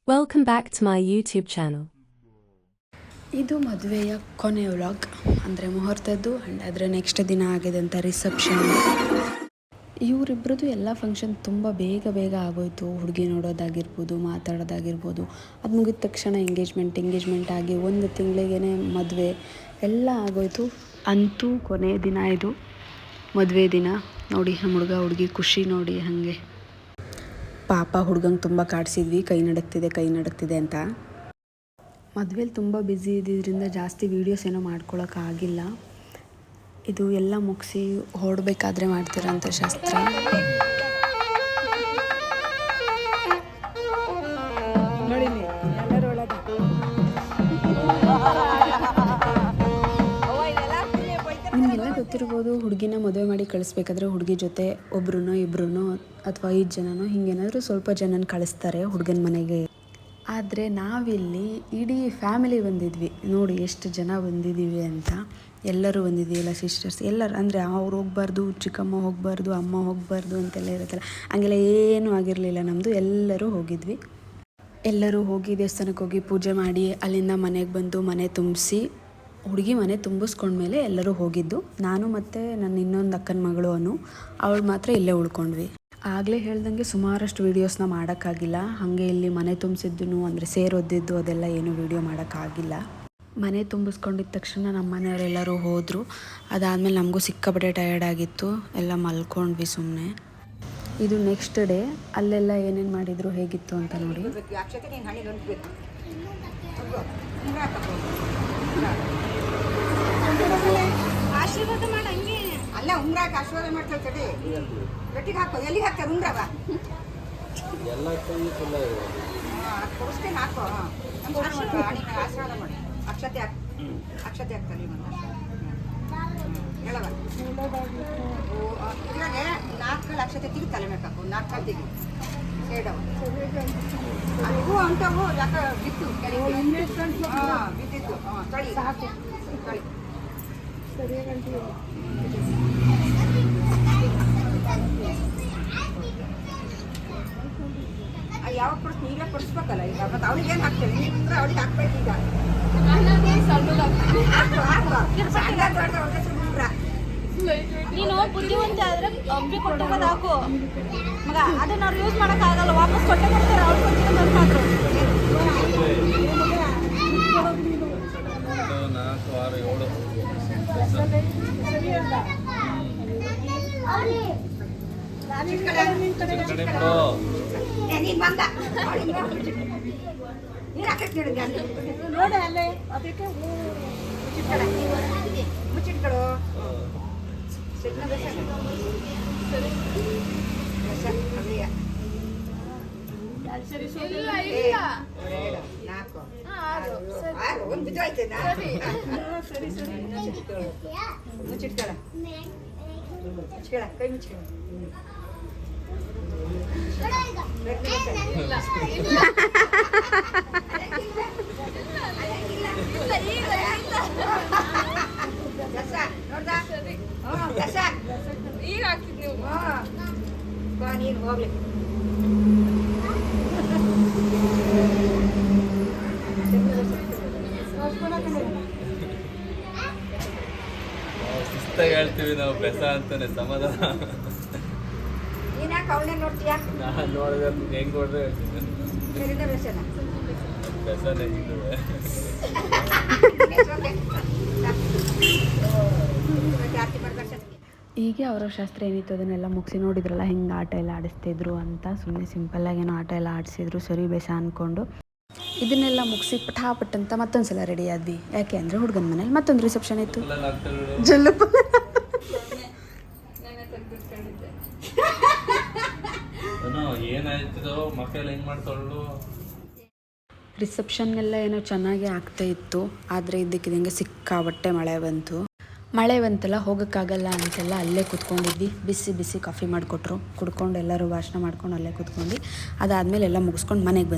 Welcome back to my YouTube channel. ಇದು ಮದುವೆಯ ಕೊನೆಯ ವ್ಲಾಗ್, ಅಂದರೆ ಮುಹೂರ್ತದ್ದು ಆ್ಯಂಡ್ ಅದರ ನೆಕ್ಸ್ಟ್ ದಿನ ಆಗಿದಂಥ ರಿಸೆಪ್ಷನ್. ಇವರಿಬ್ಬರದು ಎಲ್ಲ ಫಂಕ್ಷನ್ ತುಂಬ ಬೇಗ ಆಗೋಯಿತು. ಹುಡುಗಿ ನೋಡೋದಾಗಿರ್ಬೋದು, ಮಾತಾಡೋದಾಗಿರ್ಬೋದು, ಅದು ಮುಗಿದ ತಕ್ಷಣ ಎಂಗೇಜ್ಮೆಂಟ್ ಆಗಿ 1 ತಿಂಗಳಿಗೇ ಮದುವೆ ಎಲ್ಲ ಆಗೋಯಿತು. ಅಂತೂ ಕೊನೆಯ ದಿನ ಇದು ಮದುವೆ ದಿನ. ನೋಡಿ ನಮ್ಮ ಹುಡುಗಿ ಖುಷಿ ನೋಡಿ ಹಾಗೆ. ಪಾಪ ಹುಡುಗಂಗೆ ತುಂಬ ಕಾಡಿಸಿದ್ವಿ, ಕೈ ನಡುಕ್ತಿದೆ ಅಂತ. ಮದುವೆಲಿ ತುಂಬ ಬ್ಯುಸಿ ಇದ್ದಿದ್ದರಿಂದ ಜಾಸ್ತಿ ವೀಡಿಯೋಸ್ ಏನೋ ಮಾಡ್ಕೊಳಕ್ಕಾಗಿಲ್ಲ. ಇದು ಎಲ್ಲ ಮುಗಿಸಿ ಹೊರಡಬೇಕಾದ್ರೆ ಮಾಡ್ತಿರೋಂಥ ಶಾಸ್ತ್ರ. ನಿಮಗೆಲ್ಲ ಗೊತ್ತಿರ್ಬೋದು, ಹುಡುಗಿನ ಮದುವೆ ಮಾಡಿ ಕಳಿಸ್ಬೇಕಾದ್ರೆ ಹುಡುಗಿ ಜೊತೆ ಒಬ್ರು ಇಬ್ರು ಅಥವಾ 5 ಜನನೋ ಹಿಂಗೇನಾದರೂ ಸ್ವಲ್ಪ ಜನನ ಕಳಿಸ್ತಾರೆ ಹುಡುಗನ ಮನೆಗೆ. ಆದರೆ ನಾವಿಲ್ಲಿ ಇಡೀ ಫ್ಯಾಮಿಲಿ ಬಂದಿದ್ವಿ. ನೋಡಿ ಎಷ್ಟು ಜನ ಬಂದಿದ್ದೀವಿ ಅಂತ. ಎಲ್ಲರೂ ಬಂದಿದ್ದೀವಿ, ಎಲ್ಲ ಸಿಸ್ಟರ್ಸ್ ಎಲ್ಲರೂ. ಅಂದರೆ ಅವ್ರು ಹೋಗಬಾರ್ದು, ಚಿಕ್ಕಮ್ಮ ಹೋಗಬಾರ್ದು, ಅಮ್ಮ ಹೋಗಬಾರ್ದು ಅಂತೆಲ್ಲ ಇರುತ್ತಲ್ಲ, ಹಂಗೆಲ್ಲ ಏನೂ ಆಗಿರಲಿಲ್ಲ ನಮ್ಮದು. ಎಲ್ಲರೂ ಹೋಗಿದ್ವಿ. ಎಲ್ಲರೂ ಹೋಗಿ ದೇವಸ್ಥಾನಕ್ಕೆ ಹೋಗಿ ಪೂಜೆ ಮಾಡಿ ಅಲ್ಲಿಂದ ಮನೆಗೆ ಬಂದು ಮನೆ ತುಂಬಿಸಿ, ಹುಡುಗಿ ಮನೆ ತುಂಬಿಸ್ಕೊಂಡ್ಮೇಲೆ ಎಲ್ಲರೂ ಹೋಗಿದ್ದು. ನಾನು ಮತ್ತು ನನ್ನ ಇನ್ನೊಂದು ಅಕ್ಕನ ಮಗಳು ಅವಳು ಮಾತ್ರ ಇಲ್ಲೇ ಉಳ್ಕೊಂಡ್ವಿ. ಆಗಲೇ ಹೇಳ್ದಂಗೆ ಸುಮಾರಷ್ಟು ವೀಡಿಯೋಸ್ನ ಮಾಡೋಕ್ಕಾಗಿಲ್ಲ. ಹಾಗೆ ಇಲ್ಲಿ ಮನೆ ತುಂಬಿಸಿದ್ದು ಅಂದರೆ ಸೇರೊದ್ದಿದ್ದು ಅದೆಲ್ಲ ಏನು ವೀಡಿಯೋ ಮಾಡೋಕ್ಕಾಗಿಲ್ಲ. ಮನೆ ತುಂಬಿಸ್ಕೊಂಡಿದ್ದ ತಕ್ಷಣ ನಮ್ಮ ಮನೆಯವರೆಲ್ಲರೂ ಹೋದರು. ಅದಾದಮೇಲೆ ನಮಗೂ ಸಿಕ್ಕಾಪಟ್ಟೆ ಟಯರ್ಡ್ ಆಗಿತ್ತು, ಎಲ್ಲ ಮಲ್ಕೊಂಡ್ವಿ ಸುಮ್ಮನೆ. ಇದು ನೆಕ್ಸ್ಟ್ ಡೇ. ಅಲ್ಲೆಲ್ಲ ಏನೇನು ಮಾಡಿದರು, ಹೇಗಿತ್ತು ಅಂತ ನೋಡಿ. ಆಶೀರ್ವಾದ ಮಾಡ ಹಂಗೆ ಅಲ್ಲ, ಉಂಗ್ರಾಕ ಆಶೀರ್ವಾದ ಮಾಡ್ತಾರೆ ತಡಿ. ಗಟ್ಟಿಗೆ ಹಾಕೋ, ಎಲ್ಲಿಗೆ ಹಾಕ್ತಾರೆ ಉಂಗ್ರವ? ಎಲ್ಲ ಕೈ ಫುಲ್ಲ ಕೊಡಿಸ್ತೇನೆ, ಹಾಕೋ. ಆಶೀರ್ವಾದ ಮಾಡಿ. ಅಕ್ಷತೆ ಹಾಕ್ತಾರೆ ಹೇಳವ. ಇದ್ರಾಗೆ 4 ಅಕ್ಷತೆ ತೆಗಿ, ತಲೆ ಮೇಲೆ ಹಾಕು. 4 ತೆಗಿ ಸೇಡವ. ಹೂ ಅಂಟವು ಯಾಕೆ ಬಿತ್ತು ಬಿದ್ದಿತ್ತು. ತಳಿ ಸಾಕು, ತಳಿ ಸರಿಯಾಗಿ. ಯಾವಾಗ ಕೊಡ್ತೀನಿ, ಈಗಲೇ ಕೊಡಿಸ್ಬೇಕಲ್ಲ. ಈಗ ಮತ್ತೆ ಅವ್ಳಿಗೆ ಏನು ಹಾಕ್ತೇವೆ, ನೀವಂದ್ರೆ ಅವ್ಳಿಗೆ ಹಾಕ್ಬೇಕು. ಈಗ ನೀನು ಬುದ್ಧಿವಂತ ಆದ್ರೆ ಅಂಬಿ ಕೊಟ್ಟೋಗೋದು ಹಾಕು ಮಗ. ಅದನ್ನ ಅವ್ರು ಯೂಸ್ ಮಾಡೋಕ್ಕಾಗಲ್ಲ, ವಾಪಸ್ ಕೊಟ್ಟೆ ಕೊಡ್ತಾರೆ. ಅವ್ರು ಕೊಟ್ಟಿರೋದು ನೋಡಿ ಅಲ್ಲೇ ಅದಕ್ಕೆ ಮುಚ್ಚಿಟ್ಗಳು. ಒಂದು ಬಿದ್ದೋಯ್ತು. ಮುಚ್ಚಿಟ್ಕೊಳ, ಕೈ ಮುಚ್ಕೊಳ. ಈಗ ಹಾಕ್ತಿದ್ ನೀವು ನೀನು ಹೋಗ್ಲಿ. ಶಿಸ್ತಾಗಿ ಹೇಳ್ತೀವಿ ನಾವು, ಬೆಸ ಅಂತಾನೆ ಸಮಾಧಾನ. ನೀನ್ಯಾಕೆ ಅವಳನ್ನೇ ನೋಡ್ತೀಯಾ? ನಾನು ನೋಡಿದ್ರೆ ಹೆಂಗೆ ನೋಡಿದ್ರೆ ಹೇಳ್ತೀನಿ, ಬೆಸನೇ ಇದು. ಹೀಗೆ ಅವರ ಶಾಸ್ತ್ರ ಏನಿತ್ತು ಅದನ್ನೆಲ್ಲ ಮುಗಿಸಿ ನೋಡಿದ್ರಲ್ಲ ಹೆಂಗೆ ಆಟ ಎಲ್ಲ ಆಡಿಸ್ತಿದ್ರು ಅಂತ. ಸುಮ್ಮನೆ ಸಿಂಪಲ್ಲಾಗೇನೋ ಆಟ ಎಲ್ಲ ಆಡಿಸಿದ್ರು, ಸರಿ ಬೇಸ ಅಂದ್ಕೊಂಡು ಇದನ್ನೆಲ್ಲ ಮುಗಿಸಿ ಪಟಾಪಟ್ ಅಂತ ಮತ್ತೊಂದು ಸಲ ರೆಡಿ ಆದ್ವಿ. ಯಾಕೆ ಅಂದರೆ ಹುಡುಗನ ಮನೇಲಿ ಮತ್ತೊಂದು ರಿಸೆಪ್ಷನ್ ಇತ್ತು. ಜಲ್ಲಪ್ಪ ಏನಾಯ್ತದೋ ಮಕ್ಕಳು ಹೆಂಗೆ ಮಾಡ್ತಾಳು. ರಿಸೆಪ್ಷನ್ನೆಲ್ಲ ಏನೋ ಚೆನ್ನಾಗೇ ಆಗ್ತಾ ಇತ್ತು. ಆದರೆ ಇದ್ದಕ್ಕಿದ್ದಂಗೆ ಸಿಕ್ಕಾಬಟ್ಟೆ ಮಳೆ ಬಂತಲ್ಲ, ಹೋಗೋಕ್ಕಾಗಲ್ಲ ಅಂತೆಲ್ಲ ಅಲ್ಲೇ ಕೂತ್ಕೊಂಡಿದ್ವಿ. ಬಿಸಿ ಕಾಫಿ ಮಾಡಿಕೊಟ್ರು, ಕುಡ್ಕೊಂಡು ಎಲ್ಲರೂ ಭಾಷಣ ಮಾಡ್ಕೊಂಡು ಅಲ್ಲೇ ಕೂತ್ಕೊಂಡು ಅದಾದಮೇಲೆ ಎಲ್ಲ ಮುಗಿಸ್ಕೊಂಡು ಮನೆಗೆ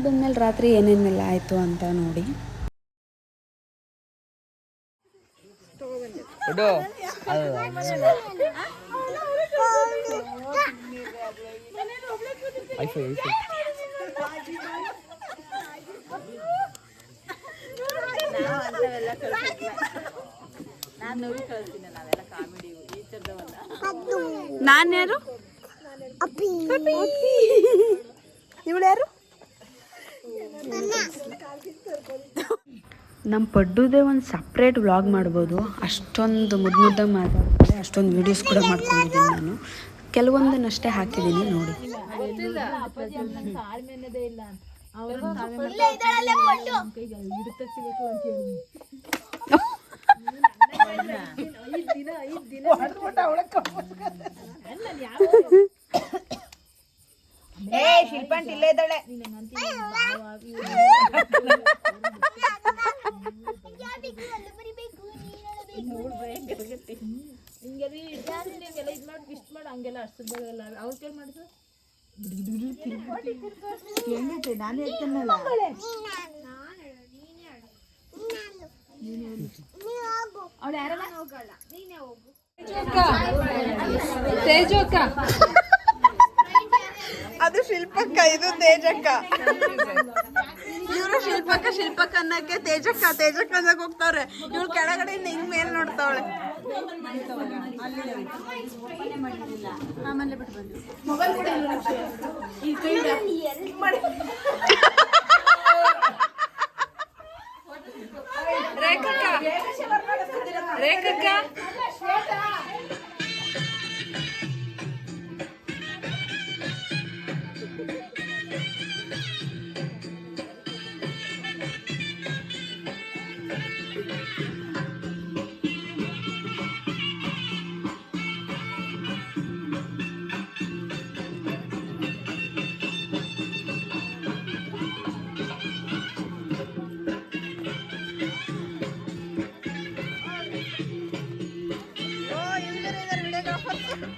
ಬಂದಮೇಲೆ ರಾತ್ರಿ ಏನೇನೆಲ್ಲ ಆಯಿತು ಅಂತ ನೋಡಿ. ನಾನು ನೋಡಿ ಕಳ್ತೀನಿ ನಾವೆಲ್ಲ ಕಾಮಿಡಿ ಈ ಥರದವಲ್ಲ. ನಾನು ಯಾರು? ಇವಳು ಯಾರು? ನಮ್ಮ ಪಡ್ಡುದೇ ಒಂದು ಸಪ್ರೇಟ್ ವ್ಲಾಗ್ ಮಾಡ್ಬೋದು. ಅಷ್ಟೊಂದು ಮುದ್ದಾಗಿ ಮಾತಾಡ್ತಾರೆ, ಅಷ್ಟೊಂದು ವೀಡಿಯೋಸ್ ಕೂಡ ಮಾಡ್ಕೊಂಡಿದ್ದೀನಿ ನಾನು. ಕೆಲವೊಂದನ್ನಷ್ಟೇ ಹಾಕಿದ್ದೀನಿ ನೋಡಿ. ತಾಳ್ಮೆನ್ನದೇ ಇಲ್ಲ ಶಿಲ್ಪಂಟ್ ಇಲ್ಲೇ ಇದ್ದಾಳೆ. ಹಿಂಗೆಲ್ಲ ಇದು ಮಾಡಿ ಇಷ್ಟು ಮಾಡಿ ಹಂಗೆಲ್ಲ ಅರ್ಸಲ್ಲ ಅವ್ರ ಕೇಳಿ ಮಾಡಿದ್ರು ಹೆಂಗೈತೆ ನಾನು ಹೇಳ್ತೇನಲ್ಲ. ಅವಳು ಯಾರಲ್ಲ ತೇಜು ಅಕ್ಕ. ಅದು ಶಿಲ್ಪಕ್ಕ, ಇದು ತೇಜಕ್ಕ. ಇವರು ಶಿಲ್ಪಕ್ಕ ಅನ್ನಕ್ಕೆ ತೇಜಕ್ಕ ಅನ್ನಕ್ಕೆ ಹೋಗ್ತಾವ್ರೆ. ಇವ್ರು ಕೆಳಗಡೆ ಹಿಂಗ್ ಮೇಲ್ ನೋಡ್ತಾವಳೆ. ರೇಖಕ್ಕ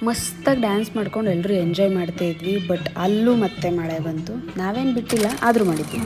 ಮಸ್ತಾಗಿ ಡ್ಯಾನ್ಸ್ ಮಾಡ್ಕೊಂಡು ಎಲ್ಲರೂ ಎಂಜಾಯ್ ಮಾಡ್ತಾ ಇದ್ವಿ. ಬಟ್ ಅಲ್ಲೂ ಮತ್ತೆ ಮಳೆ ಬಂತು. ನಾವೇನು ಬಿಟ್ಟಿಲ್ಲ, ಆದರೂ ಮಾಡಿದ್ವಿ.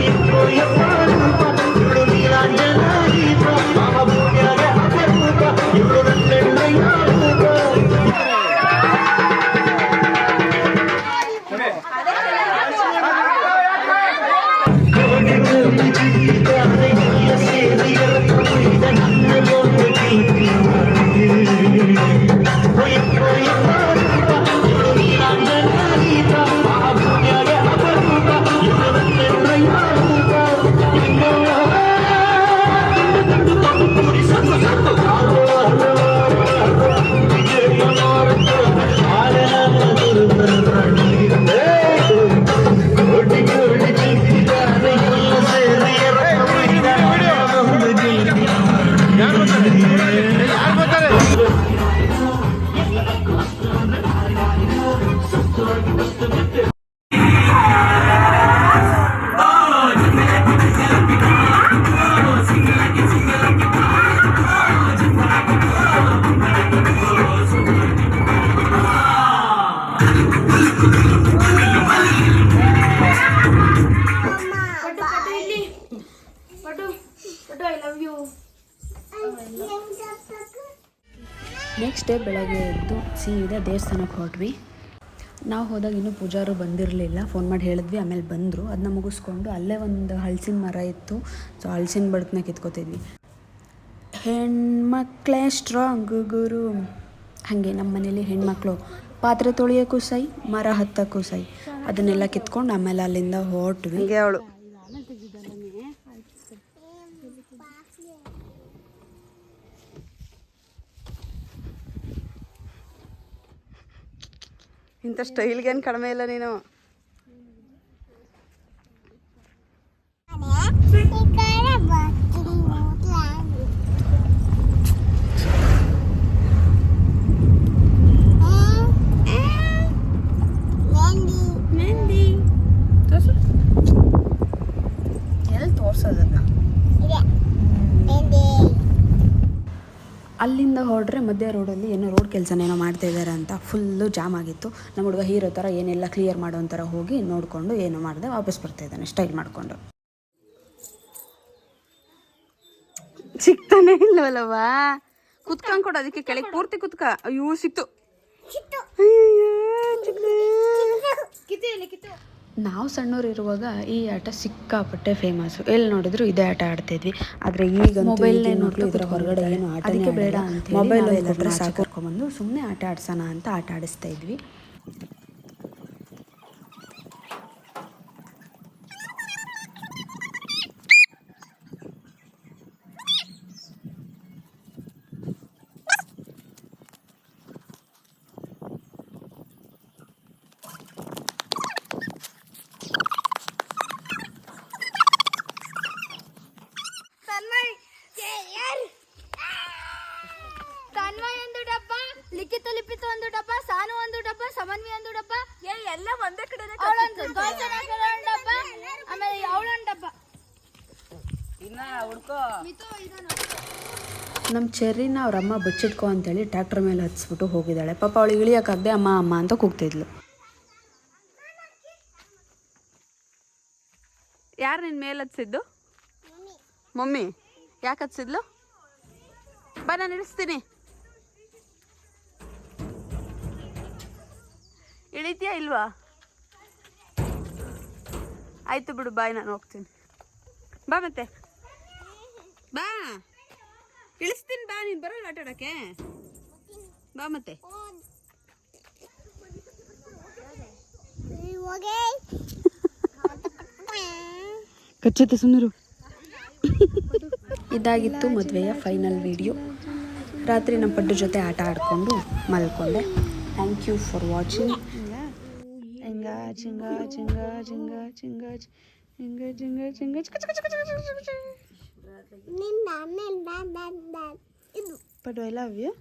Oye, ನೆಕ್ಸ್ಟ್ ಡೇ ಬೆಳಗ್ಗೆ ಎದ್ದು ಸೀದಾ ದೇವಸ್ಥಾನಕ್ಕೆ ಹೊರಟ್ವಿ. ನಾವು ಹೋದಾಗ ಇನ್ನೂ ಪೂಜಾರು ಬಂದಿರಲಿಲ್ಲ. ಫೋನ್ ಮಾಡಿ ಹೇಳಿದ್ವಿ, ಆಮೇಲೆ ಬಂದರು. ಅದನ್ನ ಮುಗಿಸ್ಕೊಂಡು ಅಲ್ಲೇ ಒಂದು ಹಲಸಿನ ಮರ ಇತ್ತು. ಸೊ ಹಲಸಿನ ಬಡ್ಕನ್ನ ಕಿತ್ಕೋತಿದ್ವಿ. ಹೆಣ್ಮಕ್ಳೇ ಸ್ಟ್ರಾಂಗ್ ಗುರು. ಹಾಗೆ ನಮ್ಮ ಮನೇಲಿ ಹೆಣ್ಮಕ್ಳು ಪಾತ್ರೆ ತೊಳೆಯೋಕ್ಕೂ ಸೈ, ಮರ ಹತ್ತಕ್ಕೂ ಸೈ. ಅದನ್ನೆಲ್ಲ ಕಿತ್ಕೊಂಡು ಆಮೇಲೆ ಅಲ್ಲಿಂದ ಹೊರಟ್ವಿ. ಹೀಗೆ ಅವಳು ಇಂಥ ಸ್ಟೈಲ್ಗೇನು ಕಡಿಮೆ ಇಲ್ಲ ನೀನು. ಎಲ್ಲಿ ತೋರ್ಸೋದನ್ನ ಅಲ್ಲಿಂದ ಹೊರಡ್ರೆ ಮಧ್ಯ ರೋಡಲ್ಲಿ ಏನೋ ರೋಡ್ ಕೆಲಸನೇನೋ ಮಾಡ್ತಾ ಇದ್ದಾರೆ ಅಂತ ಫುಲ್ಲು ಜಾಮ್ ಆಗಿತ್ತು. ನಮ್ಮ ಹುಡುಗ ಹೀರೋ ಥರ ಏನೆಲ್ಲ ಕ್ಲಿಯರ್ ಮಾಡೋ ಥರ ಹೋಗಿ ನೋಡಿಕೊಂಡು ಏನು ಮಾಡಿದೆ ವಾಪಸ್ ಬರ್ತಾ ಇದ್ದಾನೆ ಸ್ಟೈಲ್ ಮಾಡಿಕೊಂಡು. ಸಿಗ್ತಾನೆ ಇಲ್ಲವಲ್ಲವಾ? ಕುತ್ಕೊಂಡು ಕೊಡು, ಅದಕ್ಕೆ ಕೆಳಗೆ ಪೂರ್ತಿ ಕುತ್ಕ. ಅಯ್ಯೋ ಸಿಕ್ತು. ನಾವು ಸಣ್ಣವ್ರು ಇರುವಾಗ ಈ ಆಟ ಸಿಕ್ಕಾಪಟ್ಟೆ ಫೇಮಸ್ಸು. ಎಲ್ಲಿ ನೋಡಿದ್ರು ಇದೇ ಆಟ ಆಡ್ತಿದ್ವಿ. ಆದರೆ ಈಗ ಮೊಬೈಲ್ನೇ ನೋಡ್ಲು ಇದರ ಹೊರಗಡೆ ಏನು ಆಟಕ್ಕೆ ಬೇಡ ಅಂತ ಮೊಬೈಲ್ ಹತ್ರ ಸಾಕರ್ಕೊಂಬಂದು ಸುಮ್ಮನೆ ಆಟ ಆಡ್ಸೋಣ ಅಂತ ಆಟ ಆಡಿಸ್ತಾ ಇದ್ವಿ. ತನ್ಮಯ್ ಒಂದು ಡಬ್ಬ, ಲಿಖಿತ ಲಿಪಿತ ಒಂದು ಡಬ್ಬ, ಸಾನು ಒಂದು ಡಬ್ಬ, ಸಮನ್ವಿ ಒಂದು ಡಬ್ಬ, ಎಲ್ಲ ಒಂದೇ ಕಡೆ ಅವಳೊಂದು ಡಬ್ಬ, ಆಮೇಲೆ ಅವಳೊಂದು ಡಬ್ಬ. ನಮ್ಮ ಚೆರ್ರಿನ ಅವ್ರ ಅಮ್ಮ ಬಚ್ಚಿಟ್ಕೊ ಅಂತೇಳಿ ಟ್ರ್ಯಾಕ್ಟರ್ ಮೇಲೆ ಹತ್ಸ್ಬಿಟ್ಟು ಹೋಗಿದ್ದಾಳೆ. ಪಾಪ ಅವಳು ಇಳಿಯೋಕ್ಕಾಗದೆ ಅಮ್ಮ ಅಮ್ಮ ಅಂತ ಕೂಗ್ತಿದ್ಲು. ಯಾರು ನಿನ್ನ ಮೇಲೆ ಹತ್ಸಿದ್ದು? ಮಮ್ಮಿ. ಯಾಕೆ ಹತ್ಸಿದ್ಲು? ಬಾ ನಾನು ಇಳಿಸ್ತೀನಿ. ಇಳಿತೀಯಾ ಇಲ್ವಾ? ಆಯ್ತು ಬಿಡು, ಬಾಯ್, ನಾನು ಹೋಗ್ತೀನಿ. ಬಾ ಮತ್ತೆ, ಬಾ ಇಳಿಸ್ತೀನಿ. ಬಾ, ನೀನು ಬರೋಲ್ಲ ಆಟ ಆಡೋಕ್ಕೆ. ಬಾ ಮತ್ತೆ. ಕಚ್ಚುತ್ತೆ, ಸುಮ್ಮನಿರು. ಇದಾಗಿತ್ತು ಮದುವೆಯ ಫೈನಲ್ ವಿಡಿಯೋ. ರಾತ್ರಿ ನಮ್ಮ ಪಡ್ಡು ಜೊತೆ ಆಟ ಆಡಿಕೊಂಡು ಮಲ್ಕೊಂಡೆ. Thank you for watching. Paddu, I love you.